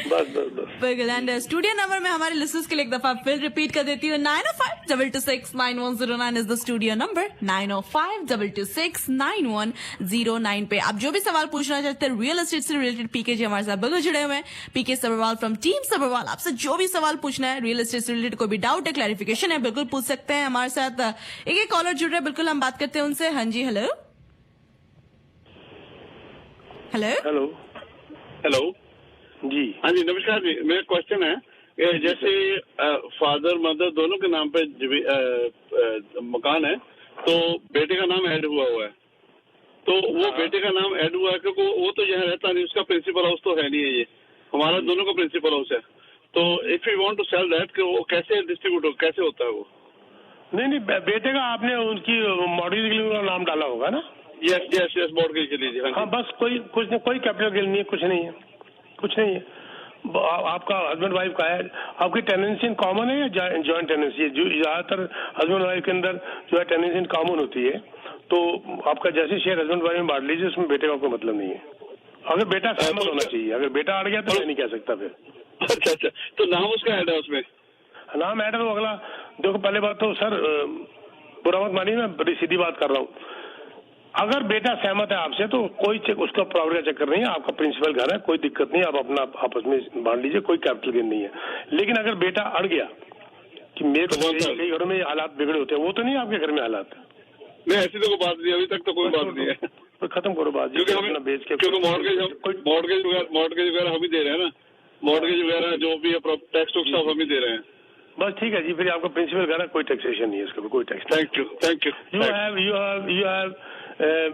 A: बिल्कुल। एंड स्टूडियो नंबर में हमारे लिसनर्स के लिए एक दफा फिर रिपीट कर देती हूँ, 905-226-9109 इज द स्टूडियो नंबर, 905-226-9109 पे आप जो भी सवाल पूछना चाहते हैं रियल एस्टेट से रिलेटेड, पीके जी हमारे साथ बिल्कुल जुड़े हुए हैं। पीके सबरवाल फ्रॉम टीम सबरवाल, आपसे जो भी सवाल पूछना है रियल एस्टेट से रिलेटेड, कोई भी डाउट है, क्लैरिफिकेशन है, बिल्कुल पूछ सकते हैं। हमारे साथ एक कॉलर जुड़ रहे हैं, बिल्कुल हम बात करते हैं उनसे। हाँ जी, हेलो
D: हेलो हेलो
B: जी।
D: हाँ जी, नमस्कार जी। मेरा क्वेश्चन है, जैसे फादर मदर दोनों के नाम पे मकान है, तो बेटे का नाम ऐड हुआ है, तो वो बेटे का नाम ऐड हुआ है क्योंकि वो तो यहाँ रहता नहीं, उसका प्रिंसिपल हाउस तो है नहीं है, ये हमारा दोनों का प्रिंसिपल हाउस है। तो if you want to sell that, कि वो कैसे डिस्ट्रीब्यूट हो, कैसे होता है वो?
B: नहीं, बेटे का आपने उनकी मॉडल का नाम डाला होगा ना?
D: यस मॉडल के लिए।
B: हाँ, बस कोई कैपिटल गेन नहीं है, कुछ नहीं है। आपका हस्बैंड वाइफ का है, आपकी टेनेंसी इन कॉमन है या जॉइंट टेनेंसी है? जो ज्यादातर हस्बैंड वाइफ के अंदर जो है टेनेंसी इन कॉमन होती है, तो आपका जैसे शेयर हस्बैंड वाइफ में बांट लीजिए, उसमें बेटे का कोई मतलब नहीं है। अगर बेटा सहमत होना चाहिए, अगर बेटा अड़ गया तो मैं नहीं कह सकता फिर।
D: अच्छा, तो नाम उसका ऐड है उसमें?
B: नाम ऐड है तो अगला देखो, पहले बात तो सर बुरा मत मानिए, मैं बड़ी सीधी बात कर रहा हूँ। अगर बेटा सहमत है आपसे तो कोई उसका प्रॉपर्टी का चक्कर नहीं है, आपका प्रिंसिपल घर है, कोई दिक्कत नहीं है, आप अपना आपस में बांट लीजिए, कोई कैपिटल गेन नहीं है। लेकिन अगर बेटा अड़ गया कि मेरे को कई घरों में हालात बिगड़े होते हैं, वो तो नहीं आपके घर में हालात?
D: नहीं, ऐसी तो कोई बात नहीं, अभी तक तो कोई बात नहीं है।
B: तो खत्म करो बात,
D: क्योंकि मॉर्गेज वगैरह हम ही दे रहे हैं ना, मॉर्गेज वगैरह जो भी है टैक्स टूक्स सब हम ही दे रहे हैं।
B: बस ठीक है जी, फिर आपका प्रिंसिपल घर कोई टैक्सेशन नहीं है, इसका कोई tax.
D: Thank you.
B: You have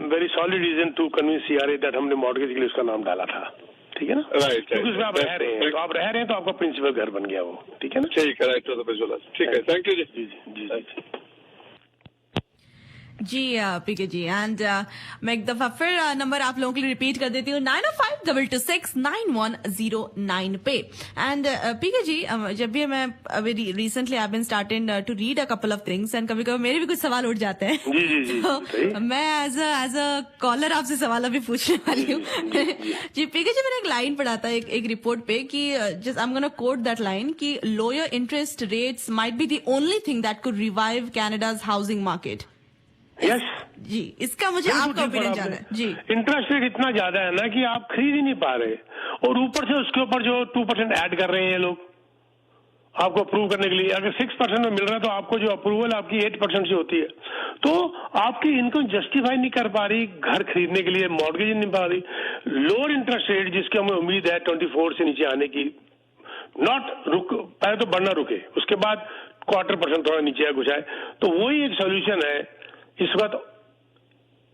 B: very solid reason to convince CRA that हमने मॉर्गेज के लिए उसका नाम डाला था, ठीक है ना? राइट, क्योंकि उसमें आप रह रहे हैं, तो आप रह रहे हैं तो आपका प्रिंसिपल घर बन गया वो, ठीक है ना?
D: ठीक है, राइट, ठीक है, thank you ji.
B: Ji
A: ji PK ji. And मैं एक दफा फिर नंबर आप लोगों के लिए रिपीट कर देती हूँ, 905-226-9109 पे। एंड पीके जी, जब भी मैं अभी recently I been started to read a couple of things and कभी कभी मेरे भी कुछ सवाल उठ जाते हैं।
B: जी
A: तो मैं एज अ कॉलर आपसे सवाल अभी पूछने वाली हूँ। जी पीके जी, मैंने एक लाइन पढ़ा था एक रिपोर्ट पे कि just I am gonna quote that line कि lower interest rates might be the only thing that could revive Canada's housing market.
B: Yes
A: जी, इसका मुझे आपका ओपिनियन जानना है जी।
B: इंटरेस्ट रेट इतना ज्यादा है ना कि आप खरीद ही नहीं पा रहे, और ऊपर से उसके ऊपर जो 2% ऐड कर रहे हैं लोग आपको अप्रूव करने के लिए। अगर 6% में मिल रहा है तो आपको जो अप्रूवल आपकी 8% से होती है, तो आपकी इनकम जस्टिफाई नहीं कर पा रही घर खरीदने के लिए, मॉर्गेज नहीं पा रही। लोअर इंटरेस्ट रेट जिसकी हमें उम्मीद है 24 से नीचे आने की, पहले तो बढ़ना रुके, उसके बाद 0.25% थोड़ा नीचे कुछ आए, तो वही एक सोल्यूशन है इस वक्त।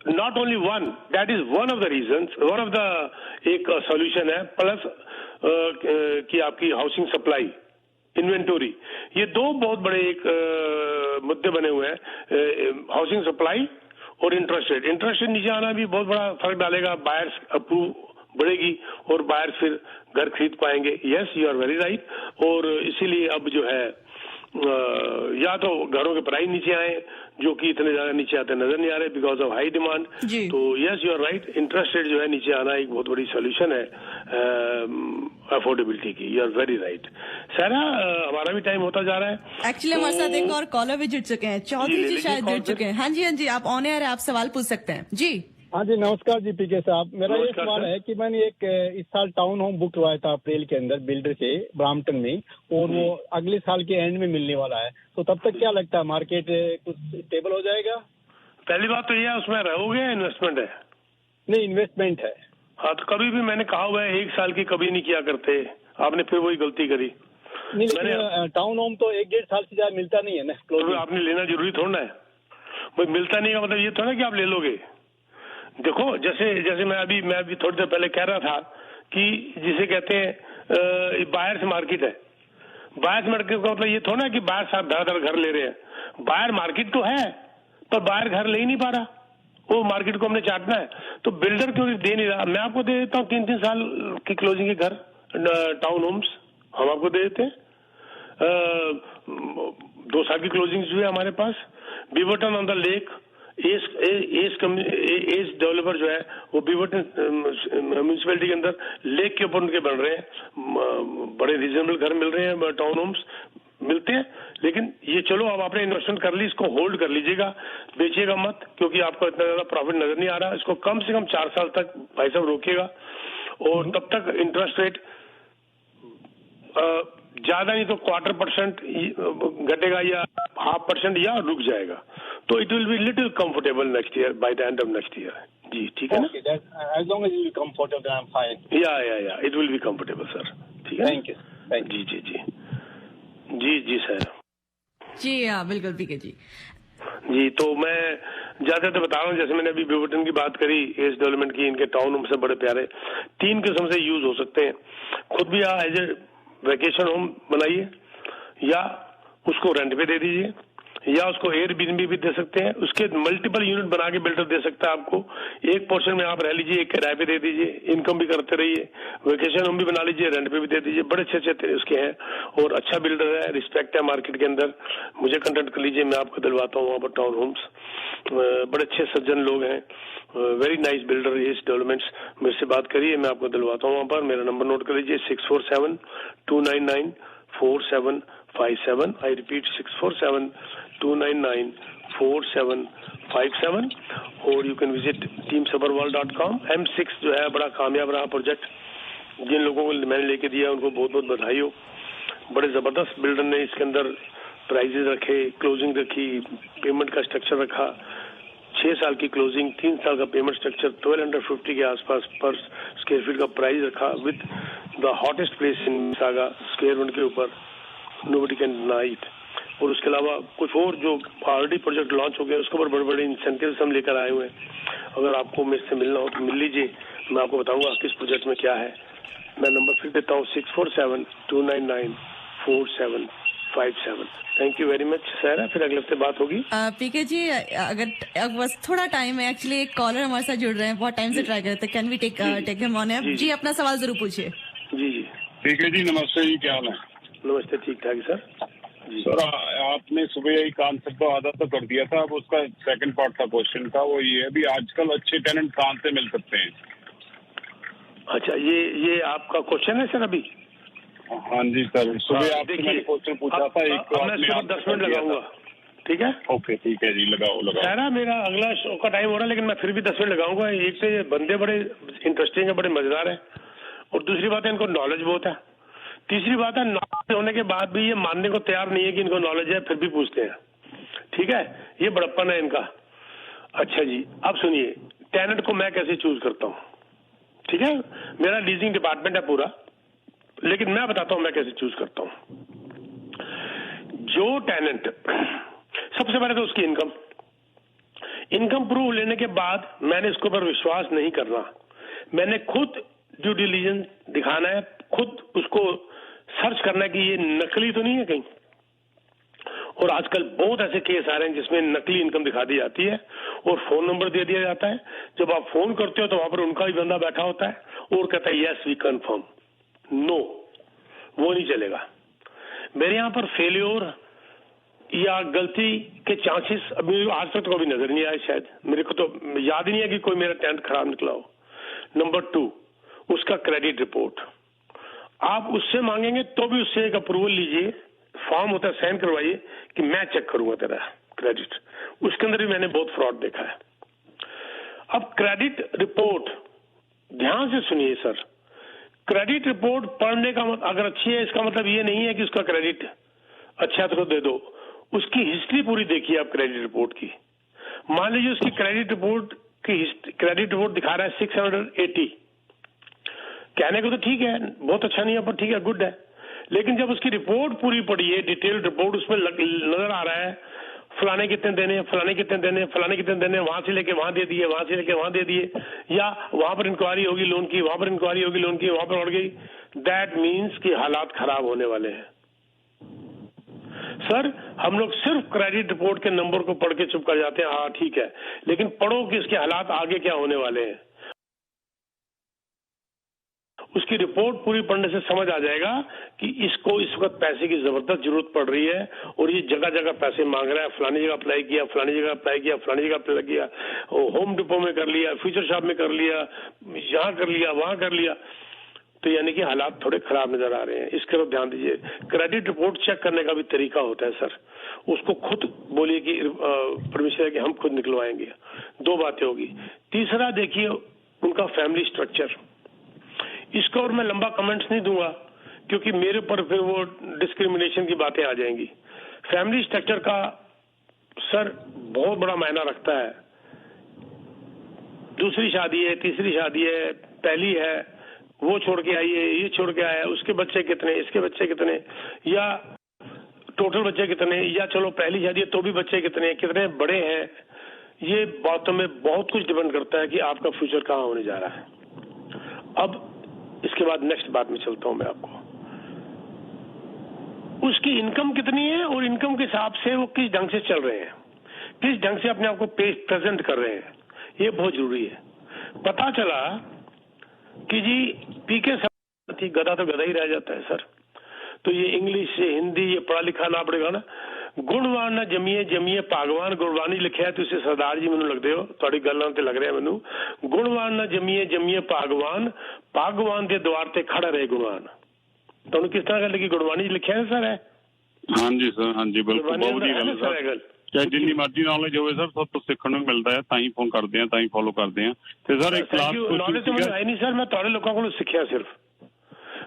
B: Not only one, that is one of the reasons, one of the एक सोल्यूशन है, प्लस कि आपकी हाउसिंग सप्लाई, इन्वेंटोरी, ये दो बहुत बड़े एक मुद्दे बने हुए हैं, हाउसिंग सप्लाई और इंटरेस्ट रेट। इंटरेस्ट रेट नीचे आना भी बहुत बड़ा फर्क डालेगा, बायर्स अप्रूव बढ़ेगी और बायर्स फिर घर खरीद पाएंगे। Yes, you are very right. और इसीलिए अब जो है या तो घरों के प्राइस नीचे आए, जो कि इतने ज्यादा नीचे आते नजर नहीं आ रहे बिकॉज ऑफ हाई डिमांड। तो yes, you are right, interest rate जो है नीचे आना एक बहुत बड़ी सोल्यूशन है अफोर्डेबिलिटी की। You are very right. सारा हमारा भी टाइम होता जा रहा है।
A: एक्चुअली हमारे साथ एक और कॉलर भी जुड़ चुके हैं, चौधरी जी शायद जुड़ चुके हैं। हाँ जी, आप ऑन एयर है, आप सवाल पूछ सकते हैं जी।
E: हाँ जी, नमस्कार जी पीके साहब। मेरा ये सवाल है कि मैंने एक इस साल टाउन होम बुक करवाया था अप्रैल के अंदर बिल्डर से ब्राम्पटन में, और वो अगले साल के एंड में मिलने वाला है, तो तब तक क्या लगता है मार्केट कुछ स्टेबल हो जाएगा?
B: पहली बात तो ये है, उसमें रहोगे या इन्वेस्टमेंट है?
E: नहीं, इन्वेस्टमेंट है।
B: हाँ, तो कभी भी मैंने कहा हुआ है 1 साल की कभी नहीं किया करते, आपने फिर वही गलती करी।
E: नहीं, मैंने टाउन होम तो 1-1.5 साल से ज्यादा मिलता नहीं है ना,
B: तो आपने लेना जरूरी थोड़ा है। भाई मिलता नहीं का मतलब ये थोड़ा कि आप ले लोगे। देखो, जैसे मैं अभी थोड़ी देर पहले कह रहा था कि जिसे कहते हैं बायर्स मार्केट है। बायर्स मार्केट का मतलब ये थोड़ा कि बायर साथ धड़ घर ले रहे हैं। बायर मार्केट तो है, पर बायर घर ले ही नहीं पा रहा, वो मार्केट को हमने चाटना है। तो बिल्डर क्यों दे नहीं रहा? मैं आपको दे देता हूँ 3-3 साल की क्लोजिंग के घर, टाउन होम्स हम आपको दे देते हैं। 2 साल की क्लोजिंग जो है हमारे पास। Beaverton on the lake, as developer जो है वो बीवर्टन म्यूनिसिपैलिटी के अंदर लेक के ऊपर उनके बन रहे हैं, बड़े रीजनेबल घर मिल रहे हैं, टाउन होम्स मिलते हैं। लेकिन ये चलो, अब आपने इन्वेस्टमेंट कर ली, इसको होल्ड कर लीजिएगा, बेचिएगा मत, क्योंकि आपको इतना ज्यादा प्रॉफिट नजर नहीं आ रहा। इसको कम से कम 4 साल तक भाई साहब रोकिएगा, और तब तक इंटरेस्ट रेट ज्यादा नहीं तो 0.25% घटेगा या 0.5% या रुक जाएगा, तो it will be little comfortable next year, by the end of next year. जी ठीक है ना?
E: As long as you comfortable, I am fine.
B: Yeah it will be comfortable sir. ठीक है,
E: थैंक यू।
B: जी सर।
A: जी बिल्कुल पीके जी।
B: जी, तो मैं ज्यादा तो बता रहा हूँ, जैसे मैंने अभी बीवर्टन की बात करी, एज डेवलपमेंट की, इनके टाउन होम से बड़े प्यारे 3 किस्म से यूज हो सकते हैं। खुद भी एज ए वैकेशन होम बनाइए, या उसको रेंट पे दे दीजिए, या उसको एयरबीएनबी भी दे सकते हैं। उसके मल्टीपल यूनिट बना के बिल्डर दे सकता है आपको। एक पोर्शन में आप रह लीजिए, एक किराए पे दे दीजिए, इनकम भी करते रहिए, वैकेशन होम भी बना लीजिए, रेंट पे भी दे दीजिए। बड़े अच्छे उसके हैं, और अच्छा बिल्डर है, रिस्पेक्ट है मार्केट के अंदर। मुझे कंटेक्ट कर लीजिए, मैं आपको दिलवाता हूँ वहाँ पर टाउन होम्स। बड़े अच्छे सज्जन लोग हैं, very nice builder, as developments. मेरे से बात करिए, मैं आपको दिलवाता हूँ वहाँ पर। मेरा नंबर नोट कर लीजिए, 647-299-4757। I repeat, 647-299-4757। और you can visit teamsabarwal.com। M6 जो है बड़ा कामयाब रहा प्रोजेक्ट, जिन लोगों को मैंने लेके दिया उनको बहुत बहुत बधाई हो। बड़े जबरदस्त बिल्डर ने इसके अंदर प्राइजेस रखे, क्लोजिंग रखी, पेमेंट का स्ट्रक्चर रखा, 6 साल की क्लोजिंग, 3 साल का पेमेंट स्ट्रक्चर, 1250 के आसपास पर स्क्वायर फीट का प्राइस रखा with the hottest place in Mississauga square one के ऊपर, नोबडी कैन डिनाई इट। और उसके अलावा कुछ और जो ऑलरेडी प्रोजेक्ट लॉन्च हो गया उसके ऊपर बड़े बड़े इंसेंटिव्स हम लेकर आए हुए हैं। अगर आपको मेरे से मिलना हो तो मिल लीजिए, मैं आपको बताऊंगा किस प्रोजेक्ट में क्या है। मैं नंबर फिर देता हूँ 6472994757। Thank you very much sir, फिर अगले हफ्ते बात होगी।
A: पीके जी, अगर बस थोड़ा टाइम है, एक्चुअली एक कॉलर हमारे साथ जुड़ रहे हैं, बहुत टाइम से ट्राई कर रहे थे। Can we take him on air? जी, अपना सवाल जरूर पूछिए।
B: जी जी
D: ठीक है जी, नमस्ते जी, क्या हाल है?
B: नमस्ते, ठीक ठाक सर।
D: सर आपने सुबह यही कॉन्सेप्ट तो आधा तो कर दिया था, अब उसका सेकंड पार्ट था क्वेश्चन का, वो ये अभी आजकल अच्छे टेनेंट कहाँ से मिल सकते हैं?
B: अच्छा, ये आपका क्वेश्चन है सर अभी?
D: हाँ जी सर, सुबह आपसे मैंने क्वेश्चन पूछा था, एक तो
B: मैं सिर्फ 10 मिनट लगाऊंगा, ठीक है?
D: ओके ठीक है जी, लगाओ।
B: सारा मेरा अगला शो का टाइम हो रहा है, लेकिन मैं फिर भी 10 मिनट लगाऊंगा। एक तो ये बंदे बड़े इंटरेस्टिंग है, बड़े मजेदार है, और दूसरी बात है इनको नॉलेज बहुत है। तीसरी बात है नॉलेज होने के बाद भी ये मानने को तैयार नहीं है कि इनको नॉलेज है, फिर भी पूछते हैं, ठीक है? ये बड़प्पन है इनका। अच्छा जी, अब सुनिए, टेनेंट को मैं कैसे चूज करता हूँ, ठीक है? मेरा लीजिंग डिपार्टमेंट है पूरा, लेकिन मैं बताता हूं मैं कैसे चूज करता हूं। जो टेनेंट, सबसे पहले तो उसकी इनकम प्रूफ लेने के बाद मैंने इसके ऊपर विश्वास नहीं करना, मैंने खुद ड्यू डिलिजेंस दिखाना है, खुद उसको सर्च करना है कि ये नकली तो नहीं है कहीं। और आजकल बहुत ऐसे केस आ रहे हैं जिसमें नकली इनकम दिखा दी जाती है और फोन नंबर दे दिया जाता है। जब आप फोन करते हो तो वहां पर उनका ही बंदा बैठा होता है और कहता है यस वी कंफर्म। नो, वो नहीं चलेगा। मेरे यहां पर फेल्योर या गलती के चांसेस अभी आज तक तो कभी नजर नहीं आए, शायद मेरे को तो याद ही नहीं है कि कोई मेरा टेंट खराब निकला हो। नंबर 2, उसका क्रेडिट रिपोर्ट। आप उससे मांगेंगे तो भी उससे एक अप्रूवल लीजिए, फॉर्म होता है, साइन करवाइए कि मैं चेक करूंगा तेरा क्रेडिट। उसके अंदर भी मैंने बहुत फ्रॉड देखा है। अब क्रेडिट रिपोर्ट ध्यान से सुनिए सर, क्रेडिट रिपोर्ट पढ़ने का अगर अच्छी है इसका मतलब ये नहीं है कि उसका क्रेडिट अच्छा तो दे दो, उसकी हिस्ट्री पूरी देखिए आप क्रेडिट रिपोर्ट की। मान लीजिए उसकी क्रेडिट रिपोर्ट दिखा रहा है 680, कहने को तो ठीक है, बहुत अच्छा नहीं है पर ठीक है, गुड है। लेकिन जब उसकी रिपोर्ट पूरी पढ़िए, डिटेल्ड रिपोर्ट, उसमें नजर आ रहा है फलाने कितने देने, फलाने कितने देने, फलाने कितने देने, वहां से लेके वहां दे दिए, वहां से लेके वहां दे दिए, या वहां पर इंक्वायरी होगी लोन की, वहां पर इंक्वायरी होगी लोन की, वहां पर उड़ गई। दैट मीन्स कि हालात खराब होने वाले हैं। सर हम लोग सिर्फ क्रेडिट रिपोर्ट के नंबर को पढ़ के चुप कर जाते हैं, हाँ ठीक है, लेकिन पढ़ो कि इसके हालात आगे क्या होने वाले हैं। उसकी रिपोर्ट पूरी पढ़ने से समझ आ जाएगा कि इसको इस वक्त पैसे की जबरदस्त जरूरत पड़ रही है और ये जगह जगह पैसे मांग रहा है। फलानी जगह अप्लाई किया, फलानी जगह अप्लाई किया, फलानी जगह अप्लाई किया, होम डिपो में कर लिया, फ्यूचर शॉप में कर लिया, यहाँ कर लिया, वहां कर लिया, तो यानी कि हालात थोड़े खराब नजर आ रहे हैं। इसके तरफ ध्यान दीजिए। क्रेडिट रिपोर्ट चेक करने का भी तरीका होता है सर, उसको खुद बोलिए कि परमिशन है कि हम खुद निकलवाएंगे। 2 बातें होगी। तीसरा देखिए उनका फैमिली स्ट्रक्चर। इसको और मैं लंबा कमेंट्स नहीं दूंगा क्योंकि मेरे ऊपर फिर वो डिस्क्रिमिनेशन की बातें आ जाएंगी। फैमिली स्ट्रक्चर का सर बहुत बड़ा मायना रखता है। दूसरी शादी है, तीसरी शादी है, पहली है, वो छोड़ के आई है, ये छोड़ के आया, उसके बच्चे कितने, इसके बच्चे कितने, या टोटल बच्चे कितने, या चलो पहली शादी है तो भी बच्चे कितने, कितने बड़े हैं। ये बातों में बहुत कुछ डिपेंड करता है कि आपका फ्यूचर कहाँ होने जा रहा है। अब इसके बाद नेक्स्ट बात में चलता हूं मैं आपको। उसकी इनकम कितनी है और इनकम के हिसाब से वो किस ढंग से चल रहे हैं, किस ढंग से अपने आप को प्रेजेंट कर रहे हैं, ये बहुत जरूरी है। पता चला कि जी पीके थी, गधा तो गधा ही रह जाता है सर। तो ये इंग्लिश से हिंदी ये पढ़ा लिखा ना पड़ेगा ना। गुणवान ना जमीए जमीए भागवान, गुरबानी लिखा है तो इसे सरदार जी मैनू लगते हो, थोड़ी गल्लां ते लग रहा है मैनू। गुणवान ना जमीए जमीए भागवान, भागवान के द्वार ते खड़ा रहे गुणवान। तो किस तरह गल की गुणवानी लिखा है सर? है
D: हाँ जी सर, हाँ जी बिल्कुल, बहुत ही गल सर। चाहे जिन्नी मर्जी नॉलेज हो सर, सब तो सीखने को मिलता है, ताई फोन करते हैं, ताई फॉलो करते हैं। तो सर एक क्लास
B: नॉलेज तो मुझे है नहीं सर, मैं थोड़े लोगों को सीखिया सिर्फ।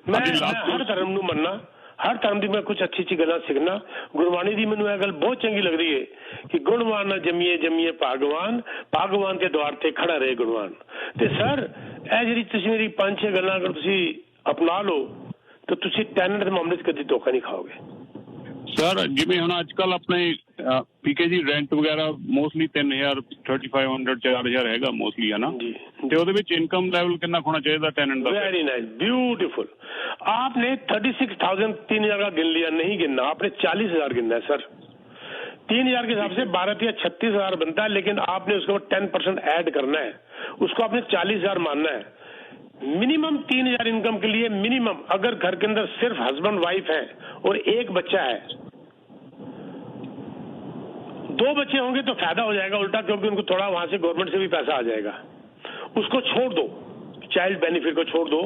B: मैं हर धर्म नू मनना, हर धर्म दी में कुछ अच्छी अच्छी गल्लां सीखना। गुरबाणी दी मैनूं यह गल बहुत चंगी लग रही है कि गुणवान ना जमीए जमीए भागवान, भागवान के द्वार ते खड़ा रहे गुणवान। ते सर ਇਹ ਜਿਹੜੀ ਤੁਸੀਂ ਮੇਰੀ 5-6 ਗੱਲਾਂ ਅਗਰ ਤੁਸੀਂ ਅਪਣਾ ਲਓ ਤਾਂ ਤੁਸੀਂ ਟੈਨੈਂਟ ਦੇ ਮਾਮਲੇ 'ਚ ਕਦੀ ਧੋਖਾ ਨਹੀਂ ਖਾਓਗੇ।
F: ਸਰ ਜਿਵੇਂ ਹੁਣ ਅੱਜ ਕੱਲ ਆਪਣੇ ਪੀਕੇ ਜੀ ਰੈਂਟ ਵਗੈਰਾ ਮੋਸਟਲੀ 3000 3500 4000 ਹੈਗਾ ਮੋਸਟਲੀ ਹੈ ਨਾ
B: ਜੀ।
F: ਤੇ ਉਹਦੇ ਵਿੱਚ ਇਨਕਮ ਲੈਵਲ ਕਿੰਨਾ ਹੋਣਾ ਚਾਹੀਦਾ ਟੈਨੈਂਟ ਦਾ?
B: Very nice, beautiful. आपने 36,000 3000 का गिन लिया, नहीं गिनना, आपने 40,000 गिनना है सर। 3000 के हिसाब से 12 या 36,000 बनता है, लेकिन आपने उसके ऊपर 10% ऐड करना है, उसको आपने 40,000 मानना है। मिनिमम 3000 इनकम के लिए मिनिमम, अगर घर के अंदर सिर्फ हस्बैंड वाइफ है और एक बच्चा है, 2 बच्चे होंगे तो फायदा हो जाएगा उल्टा, क्योंकि उनको थोड़ा वहां से गवर्नमेंट से भी पैसा आ जाएगा। उसको छोड़ दो, चाइल्ड बेनिफिट को छोड़ दो।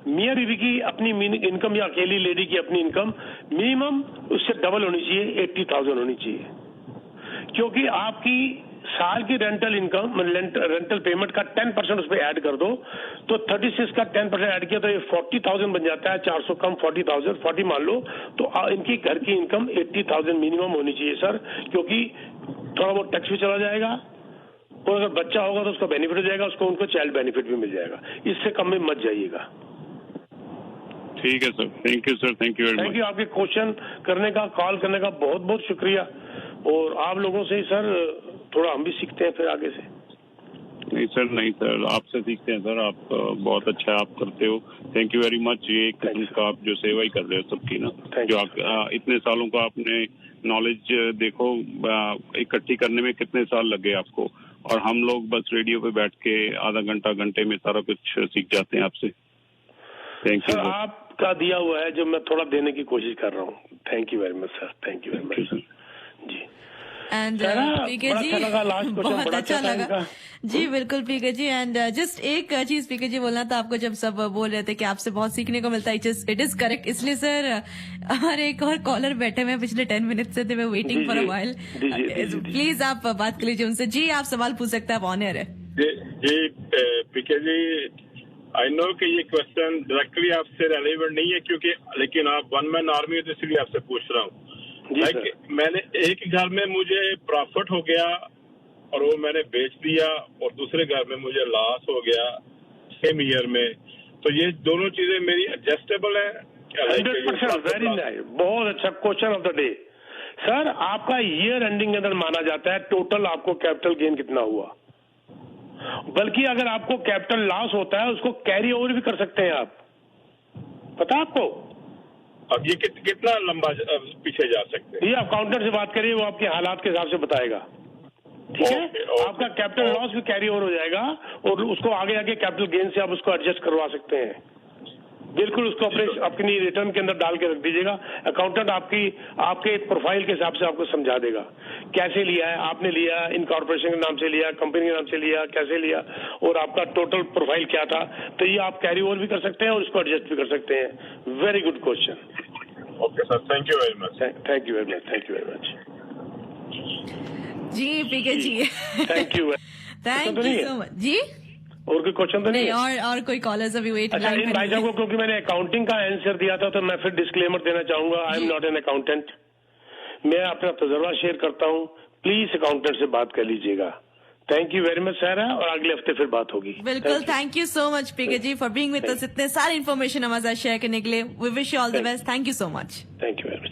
B: मियाँ बीवी की अपनी इनकम या अकेली लेडी की अपनी इनकम मिनिमम उससे डबल होनी चाहिए, 80,000 होनी चाहिए, क्योंकि आपकी साल की रेंटल इनकम रेंटल पेमेंट का 10% उस पर ऐड कर दो, तो 36 का 10% ऐड किया तो ये 40,000 बन जाता है। 400 कम 40,000, 40 मान लो, तो इनकी घर की इनकम 80,000 मिनिमम होनी चाहिए सर, क्योंकि थोड़ा बहुत टैक्स भी चला जाएगा और अगर बच्चा होगा तो उसका बेनिफिट हो जाएगा, उसको उनको चाइल्ड बेनिफिट भी मिल जाएगा। इससे कम में मत जाइएगा।
F: ठीक है sir, thank you sir, thank you very
B: thank
F: much.
B: You. आपके क्वेश्चन करने का, कॉल करने का बहुत बहुत शुक्रिया, और आप लोगों से ही सर थोड़ा हम भी सीखते हैं फिर आगे से।
F: नहीं सर, आपसे सीखते हैं सर, आप बहुत अच्छा आप करते हो, थैंक यू वेरी मच। ये एक किस्म का आप जो सेवा ही कर रहे हो सबकी ना, जो आप इतने सालों का आपने नॉलेज देखो इकट्ठी करने में कितने साल लगे आपको, और हम लोग बस रेडियो पे बैठ के आधा घंटा घंटे में सारा कुछ सीख जाते हैं आपसे। थैंक यू
B: सर, आपका दिया हुआ है जो मैं थोड़ा देने की कोशिश कर रहा हूँ। Thank you very much sir, thank you very much sir ji.
A: And PK ji बहुत अच्छा लगा जी, बिल्कुल पीके जी। एंड जस्ट एक चीज पीके जी बोलना था आपको, जब सब बोल रहे थे कि आपसे बहुत सीखने को मिलता है, इट इज करेक्ट। इसलिए सर हमारे एक और कॉलर बैठे हुए पिछले 10 मिनट से, थे waiting for a while. Please आप बात कर लीजिए उनसे जी, आप सवाल पूछ सकते हैं, आप ऑन एयर है
G: जी। पीके जी, आई नो कि ये क्वेश्चन डायरेक्टली आपसे रेलेवेंट नहीं है, क्योंकि लेकिन आप वन मैन आर्मी हो तो इसलिए आपसे पूछ रहा हूँ। मैंने एक घर में मुझे प्रॉफिट हो गया और वो मैंने बेच दिया, और दूसरे घर में मुझे लॉस हो गया सेम ईयर में, तो ये दोनों चीजें मेरी एडजस्टेबल है?
B: 100% वेरी नाइस, बहुत अच्छा question of the day sir. आपका ईयर एंडिंग के अंदर माना जाता है टोटल आपको कैपिटल गेन कितना हुआ, बल्कि अगर आपको कैपिटल लॉस होता है उसको कैरी ओवर भी कर सकते हैं आप, पता है आपको?
G: अब ये कितना लंबा पीछे जा सकते हैं?
B: ये अकाउंटेंट से बात करिए, वो आपके हालात के हिसाब से बताएगा, ठीक है? आपका कैपिटल लॉस भी कैरी ओवर हो जाएगा और उसको आगे आगे कैपिटल गेन से आप उसको एडजस्ट करवा सकते हैं। बिल्कुल उसको अपनी रिटर्न के अंदर डाल के रख दीजिएगा। अकाउंटेंट आपके प्रोफाइल के हिसाब से आपको समझा देगा कैसे लिया है, आपने लिया इनकॉर्पोरेशन के नाम से लिया, कंपनी के नाम से लिया, कैसे लिया, और आपका टोटल प्रोफाइल क्या था। तो ये आप कैरी ओवर भी कर सकते हैं और इसको एडजस्ट भी कर सकते हैं। Very good question.
G: Okay sir, thank you very much.
B: Thank you very much, thank you very much
A: ji PK ji.
B: Thank you
A: so much ji.
B: और कोई क्वेश्चन तो नहीं है?
A: और कोई कॉलर्स अभी वेट।
B: अच्छा, इन भाई साहब को क्योंकि मैंने अकाउंटिंग का आंसर दिया था तो मैं फिर डिस्क्लेमर देना चाहूंगा, I am not an accountant. मैं अपना तजुर्बा शेयर करता हूँ, प्लीज अकाउंटेंट से बात कर लीजिएगा। Thank you very much sir, और अगले हफ्ते फिर बात होगी।
A: बिल्कुल, thank you so much PK ji for being with us, इतने सारी इन्फॉर्मेशन हमारे साथ शेयर करने के लिए। We wish you all the best, thank you so much.
B: Thank you very much.